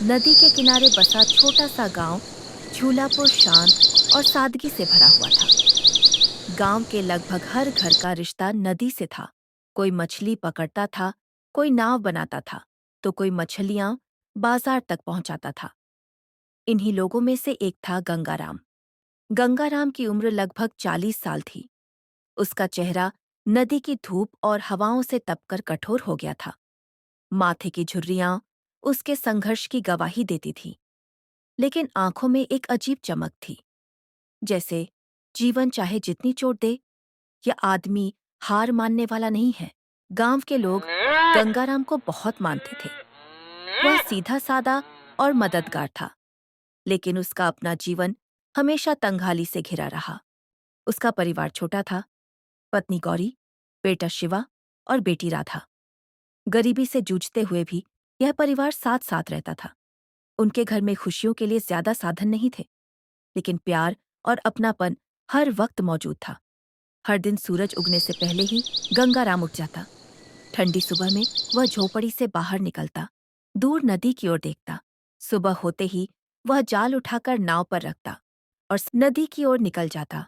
नदी के किनारे बसा छोटा सा गांव झूलापुर शांत और सादगी से भरा हुआ था। गांव के लगभग हर घर का रिश्ता नदी से था। कोई मछली पकड़ता था, कोई नाव बनाता था, तो कोई मछलियां बाजार तक पहुंचाता था। इन्हीं लोगों में से एक था गंगाराम। गंगाराम की उम्र लगभग 40 साल थी। उसका चेहरा नदी की धूप और हवाओं से तपकर कठोर हो गया था। माथे की झुर्रियां उसके संघर्ष की गवाही देती थीं, लेकिन आंखों में एक अजीब चमक थी, जैसे जीवन चाहे जितनी चोट दे, यह आदमी हार मानने वाला नहीं है। गांव के लोग गंगाराम को बहुत मानते थे। वह सीधा सादा और मददगार था, लेकिन उसका अपना जीवन हमेशा तंगहाली से घिरा रहा। उसका परिवार छोटा था, पत्नी गौरी, बेटा शिवा और बेटी राधा। गरीबी से जूझते हुए भी यह परिवार साथ साथ रहता था। उनके घर में खुशियों के लिए ज्यादा साधन नहीं थे, लेकिन प्यार और अपनापन हर वक्त मौजूद था। हर दिन सूरज उगने से पहले ही गंगाराम उठ जाता। ठंडी सुबह में वह झोपड़ी से बाहर निकलता, दूर नदी की ओर देखता। सुबह होते ही वह जाल उठाकर नाव पर रखता और नदी की ओर निकल जाता।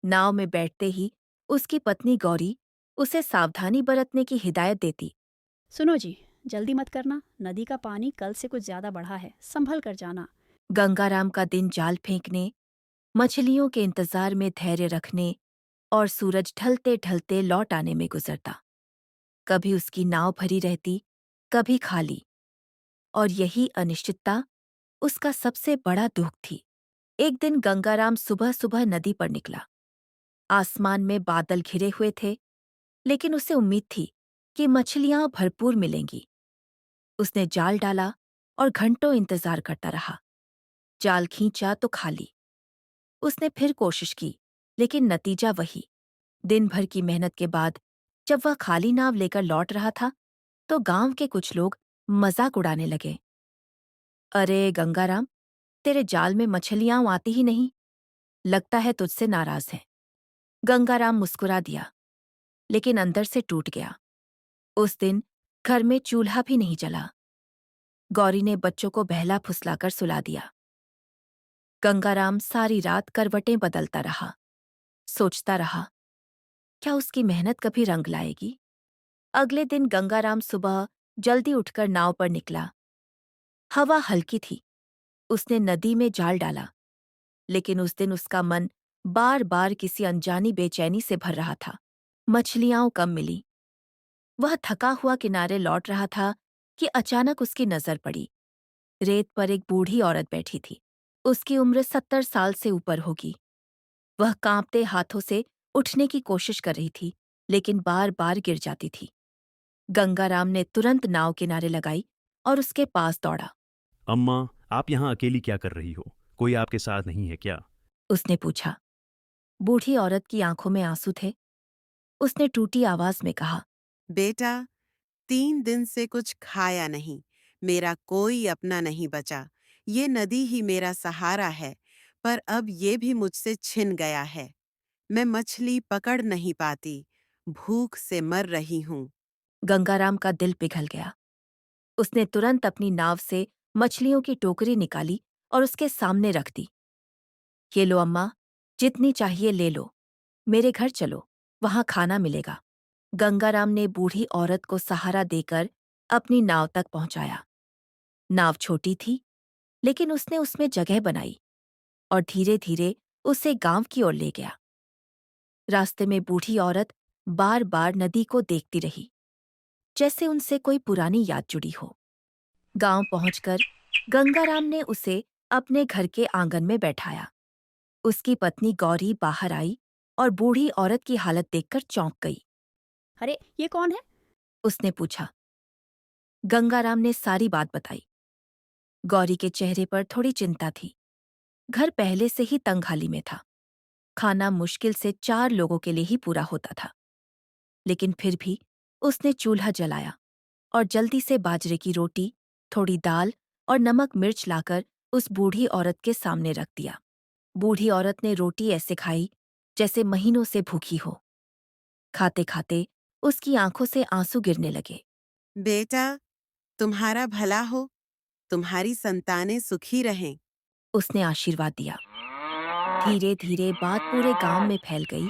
नाव में बैठते ही उसकी पत्नी गौरी उसे सावधानी बरतने की हिदायत देती। सुनो जी, जल्दी मत करना। नदी का पानी कल से कुछ ज्यादा बढ़ा है, संभल कर जाना। गंगाराम का दिन जाल फेंकने, मछलियों के इंतजार में धैर्य रखने और सूरज ढलते ढलते लौट आने में गुजरता। कभी उसकी नाव भरी रहती, कभी खाली, और यही अनिश्चितता उसका सबसे बड़ा दुख थी। एक दिन गंगाराम सुबह सुबह नदी पर निकला। आसमान में बादल घिरे हुए थे, लेकिन उसे उम्मीद थी कि मछलियां भरपूर मिलेंगी। उसने जाल डाला और घंटों इंतजार करता रहा। जाल खींचा तो खाली। उसने फिर कोशिश की, लेकिन नतीजा वही। दिन भर की मेहनत के बाद जब वह खाली नाव लेकर लौट रहा था, तो गांव के कुछ लोग मजाक उड़ाने लगे। अरे गंगाराम, तेरे जाल में मछलियां आती ही नहीं, लगता है तुझसे नाराज है। गंगाराम मुस्कुरा दिया, लेकिन अंदर से टूट गया। उस दिन घर में चूल्हा भी नहीं जला। गौरी ने बच्चों को बहला फुसलाकर सुला दिया। गंगाराम सारी रात करवटें बदलता रहा, सोचता रहा, क्या उसकी मेहनत कभी रंग लाएगी। अगले दिन गंगाराम सुबह जल्दी उठकर नाव पर निकला। हवा हल्की थी। उसने नदी में जाल डाला, लेकिन उस दिन उसका मन बार बार किसी अनजानी बेचैनी से भर रहा था। मछलियां कम मिली। वह थका हुआ किनारे लौट रहा था कि अचानक उसकी नजर पड़ी। रेत पर एक बूढ़ी औरत बैठी थी। उसकी उम्र 70 साल से ऊपर होगी। वह कांपते हाथों से उठने की कोशिश कर रही थी, लेकिन बार बार गिर जाती थी। गंगाराम ने तुरंत नाव किनारे लगाई और उसके पास दौड़ा। अम्मा, आप यहाँ अकेली क्या कर रही हो? कोई आपके साथ नहीं है क्या? उसने पूछा। बूढ़ी औरत की आंखों में आंसू थे। उसने टूटी आवाज में कहा, बेटा, 3 दिन से कुछ खाया नहीं। मेरा कोई अपना नहीं बचा। ये नदी ही मेरा सहारा है, पर अब ये भी मुझसे छिन गया है। मैं मछली पकड़ नहीं पाती। भूख से मर रही हूँ। गंगाराम का दिल पिघल गया। उसने तुरंत अपनी नाव से मछलियों की टोकरी निकाली और उसके सामने रख दी। ये लो अम्मा, जितनी चाहिए ले लो। मेरे घर चलो, वहां खाना मिलेगा। गंगाराम ने बूढ़ी औरत को सहारा देकर अपनी नाव तक पहुंचाया। नाव छोटी थी, लेकिन उसने उसमें जगह बनाई और धीरे धीरे उसे गांव की ओर ले गया। रास्ते में बूढ़ी औरत बार बार नदी को देखती रही, जैसे उनसे कोई पुरानी याद जुड़ी हो। गांव पहुंचकर गंगाराम ने उसे अपने घर के आंगन में बैठाया। उसकी पत्नी गौरी बाहर आई और बूढ़ी औरत की हालत देखकर चौंक गई। अरे, ये कौन है? उसने पूछा। गंगाराम ने सारी बात बताई। गौरी के चेहरे पर थोड़ी चिंता थी। घर पहले से ही तंगहाली में था। खाना मुश्किल से 4 लोगों के लिए ही पूरा होता था, लेकिन फिर भी उसने चूल्हा जलाया और जल्दी से बाजरे की रोटी, थोड़ी दाल और नमक मिर्च लाकर उस बूढ़ी औरत के सामने रख दिया। बूढ़ी औरत ने रोटी ऐसे खाई जैसे महीनों से भूखी हो। खाते खाते उसकी आंखों से आंसू गिरने लगे। बेटा, तुम्हारा भला हो। तुम्हारी संतानें सुखी रहें। उसने आशीर्वाद दिया। धीरे धीरे बात पूरे गांव में फैल गई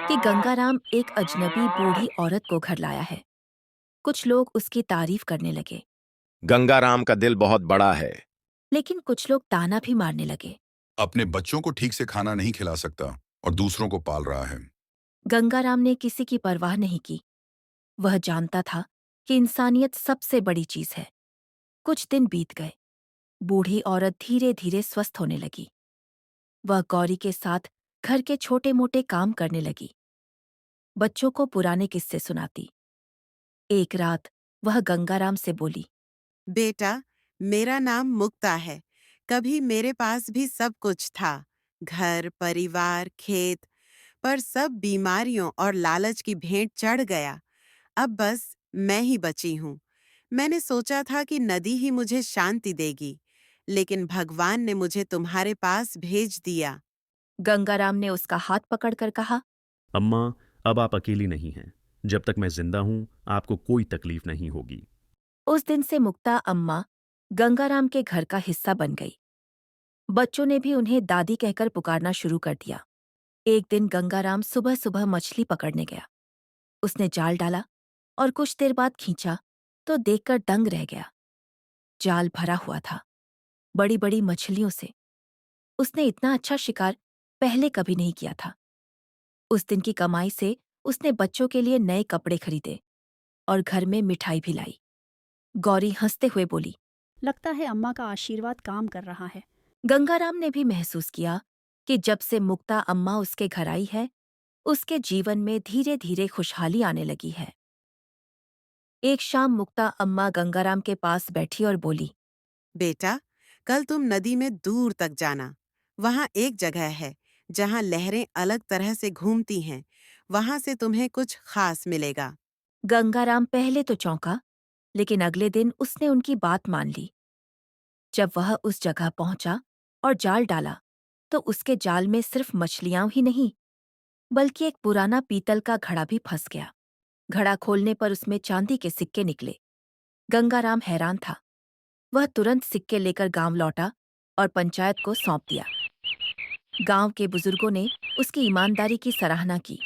कि गंगाराम एक अजनबी बूढ़ी औरत को घर लाया है। कुछ लोग उसकी तारीफ करने लगे, गंगाराम का दिल बहुत बड़ा है। लेकिन कुछ लोग ताना भी मारने लगे। अपने बच्चों को ठीक से खाना नहीं खिला सकता और दूसरों को पाल रहा है। गंगाराम ने किसी की परवाह नहीं की। वह जानता था कि इंसानियत सबसे बड़ी चीज है। कुछ दिन बीत गए। बूढ़ी औरत धीरे धीरे स्वस्थ होने लगी। वह गौरी के साथ घर के छोटे मोटे काम करने लगी। बच्चों को पुराने किस्से सुनाती। एक रात वह गंगाराम से बोली, बेटा, मेरा नाम मुक्ता है। कभी मेरे पास भी सब कुछ था, घर, परिवार, खेत, पर सब बीमारियों और लालच की भेंट चढ़ गया। अब बस मैं ही बची हूँ। मैंने सोचा था कि नदी ही मुझे शांति देगी, लेकिन भगवान ने मुझे तुम्हारे पास भेज दिया। गंगाराम ने उसका हाथ पकड़कर कहा, अम्मा, अब आप अकेली नहीं हैं। जब तक मैं जिंदा हूं, आपको कोई तकलीफ नहीं होगी। उस दिन से मुक्ता अम्मा गंगाराम के घर का हिस्सा बन गई। बच्चों ने भी उन्हें दादी कहकर पुकारना शुरू कर दिया। एक दिन गंगाराम सुबह सुबह मछली पकड़ने गया। उसने जाल डाला और कुछ देर बाद खींचा तो देखकर दंग रह गया। जाल भरा हुआ था, बड़ी बड़ी मछलियों से। उसने इतना अच्छा शिकार पहले कभी नहीं किया था। उस दिन की कमाई से उसने बच्चों के लिए नए कपड़े खरीदे और घर में मिठाई भी लाई। गौरी हंसते हुए बोली, लगता है अम्मा का आशीर्वाद काम कर रहा है। गंगाराम ने भी महसूस किया कि जब से मुक्ता अम्मा उसके घर आई है, उसके जीवन में धीरे धीरे खुशहाली आने लगी है। एक शाम मुक्ता अम्मा गंगाराम के पास बैठी और बोली, बेटा, कल तुम नदी में दूर तक जाना। वहाँ एक जगह है जहाँ लहरें अलग तरह से घूमती हैं। वहाँ से तुम्हें कुछ खास मिलेगा। गंगाराम पहले तो चौंका, लेकिन अगले दिन उसने उनकी बात मान ली। जब वह उस जगह पहुंचा और जाल डाला, तो उसके जाल में सिर्फ मछलियां ही नहीं, बल्कि एक पुराना पीतल का घड़ा भी फंस गया। घड़ा खोलने पर उसमें चांदी के सिक्के निकले। गंगाराम हैरान था। वह तुरंत सिक्के लेकर गांव लौटा और पंचायत को सौंप दिया। गांव के बुजुर्गों ने उसकी ईमानदारी की सराहना की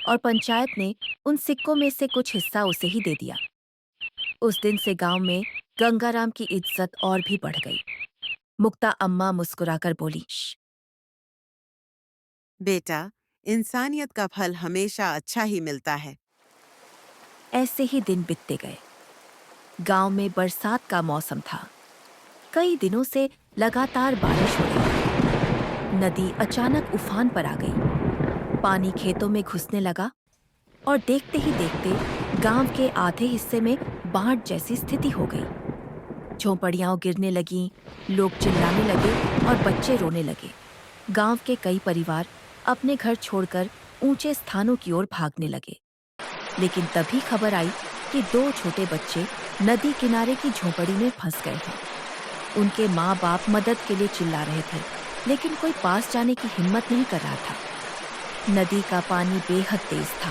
और पंचायत ने उन सिक्कों में से कुछ हिस्सा उसे ही दे दिया। उस दिन से गांव में गंगाराम की इज्जत और भी बढ़ गई। मुक्ता अम्मा मुस्कुराकर बोली, बेटा, इंसानियत का फल हमेशा अच्छा ही मिलता है। ऐसे ही दिन बीतते गए। गांव में बरसात का मौसम था। कई दिनों से लगातार बारिश हो रही थी। नदी अचानक उफान पर आ गई। पानी खेतों में घुसने लगा और देखते ही देखते गांव के आधे हिस्से में बाढ़ जैसी स्थिति हो गई। झोंपड़ियां गिरने लगीं, लोग चिल्लाने लगे और बच्चे रोने लगे। गांव के कई परिवार अपने घर छोड़कर ऊंचे स्थानों की ओर भागने लगे। लेकिन तभी खबर आई कि 2 छोटे बच्चे नदी किनारे की झोंपड़ी में फंस गए हैं। उनके माँ बाप मदद के लिए चिल्ला रहे थे, लेकिन कोई पास जाने की हिम्मत नहीं कर रहा था। नदी का पानी बेहद तेज था।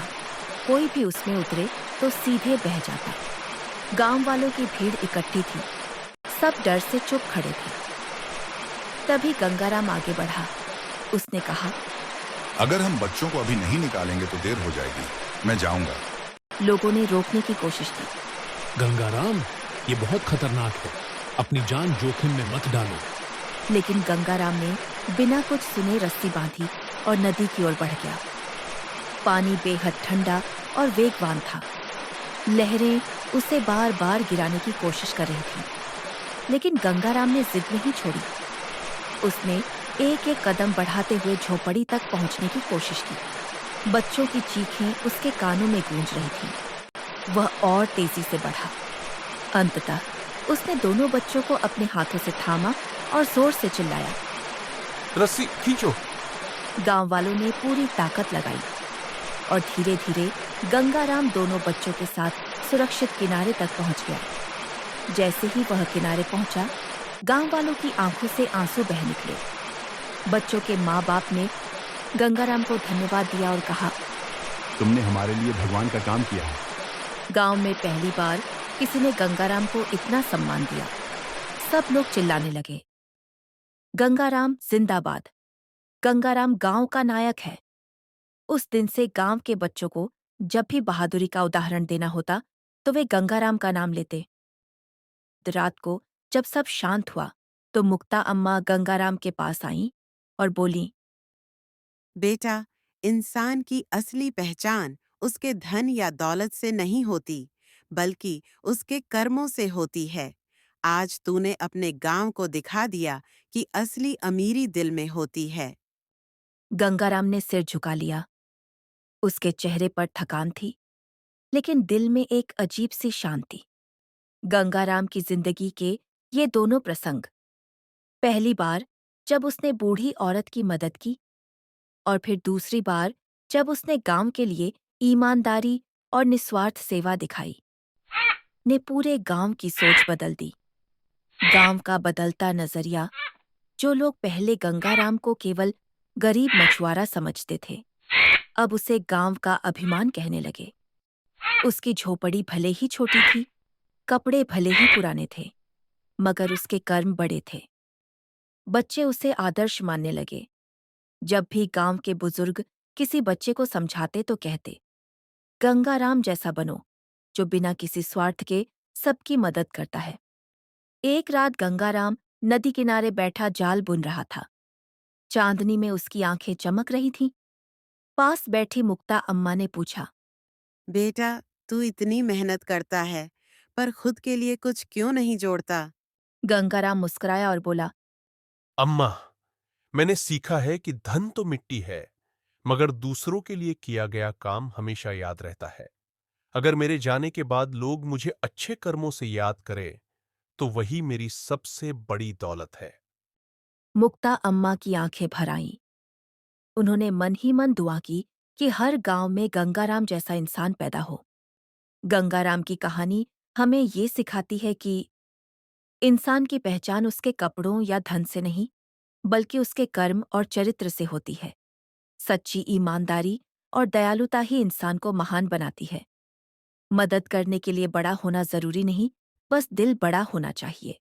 कोई भी उसमें उतरे तो सीधे बह जाता। गांव वालों की भीड़ इकट्ठी थी। सब डर से चुप खड़े थे। तभी गंगाराम आगे बढ़ा। उसने कहा, अगर हम बच्चों को अभी नहीं निकालेंगे तो देर हो जाएगी। मैं जाऊंगा। लोगों ने रोकने की कोशिश की। गंगाराम, ये बहुत खतरनाक है। अपनी जान जोखिम में मत डालो। लेकिन गंगाराम ने बिना कुछ सुने रस्सी बांधी और नदी की ओर बढ़ गया। पानी बेहद ठंडा और वेगवान था। लहरें उसे बार बार गिराने की कोशिश कर रही थीं। लेकिन गंगाराम ने जिद नहीं छोड़ी। उसने एक एक कदम बढ़ाते हुए झोपड़ी तक पहुंचने की कोशिश की। बच्चों की चीखें उसके कानों में गूंज रही थीं। वह और तेजी से बढ़ा। अंततः उसने दोनों बच्चों को अपने हाथों से थामा और जोर से चिल्लाया, रस्सी खींचो। गांव वालों ने पूरी ताकत लगाई और धीरे धीरे गंगाराम दोनों बच्चों के साथ सुरक्षित किनारे तक पहुंच गया। जैसे ही वह किनारे पहुंचा, गांव वालों की आंखों से आंसू बह निकले। बच्चों के माँ बाप ने गंगाराम को धन्यवाद दिया और कहा, तुमने हमारे लिए भगवान का काम किया है। गांव में पहली बार किसी ने गंगाराम को इतना सम्मान दिया। सब लोग चिल्लाने लगे, गंगाराम जिंदाबाद। गंगाराम गांव का नायक है। उस दिन से गांव के बच्चों को जब भी बहादुरी का उदाहरण देना होता तो वे गंगाराम का नाम लेते। रात को जब सब शांत हुआ तो मुक्ता अम्मा गंगाराम के पास आईं और बोलीं, बेटा, इंसान की असली पहचान उसके धन या दौलत से नहीं होती, बल्कि उसके कर्मों से होती है। आज तूने अपने गांव को दिखा दिया कि असली अमीरी दिल में होती है। गंगाराम ने सिर झुका लिया। उसके चेहरे पर थकान थी, लेकिन दिल में एक अजीब सी शांति। गंगाराम की जिंदगी के ये दोनों प्रसंग, पहली बार जब उसने बूढ़ी औरत की मदद की और फिर दूसरी बार जब उसने गांव के लिए ईमानदारी और निस्वार्थ सेवा दिखाई, ने पूरे गांव की सोच बदल दी। गांव का बदलता नजरिया, जो लोग पहले गंगाराम को केवल गरीब मछुआरा समझते थे, अब उसे गांव का अभिमान कहने लगे। उसकी झोपड़ी भले ही छोटी थी, कपड़े भले ही पुराने थे, मगर उसके कर्म बड़े थे। बच्चे उसे आदर्श मानने लगे। जब भी गांव के बुजुर्ग किसी बच्चे को समझाते तो कहते, गंगाराम जैसा बनो, जो बिना किसी स्वार्थ के सबकी मदद करता है। एक रात गंगाराम नदी किनारे बैठा जाल बुन रहा था। चांदनी में उसकी आंखें चमक रही थीं। पास बैठी मुक्ता अम्मा ने पूछा, बेटा, तू इतनी मेहनत करता है, पर खुद के लिए कुछ क्यों नहीं जोड़ता? गंगाराम मुस्कुराया और बोला, अम्मा, मैंने सीखा है कि धन तो मिट्टी है, मगर दूसरों के लिए किया गया काम हमेशा याद रहता है। अगर मेरे जाने के बाद लोग मुझे अच्छे कर्मों से याद करें, तो वही मेरी सबसे बड़ी दौलत है। मुक्ता अम्मा की आंखें भर आईं। उन्होंने मन ही मन दुआ की कि हर गांव में गंगाराम जैसा इंसान पैदा हो। गंगाराम की कहानी हमें ये सिखाती है कि इंसान की पहचान उसके कपड़ों या धन से नहीं, बल्कि उसके कर्म और चरित्र से होती है। सच्ची ईमानदारी और दयालुता ही इंसान को महान बनाती है। मदद करने के लिए बड़ा होना जरूरी नहीं, बस दिल बड़ा होना चाहिए।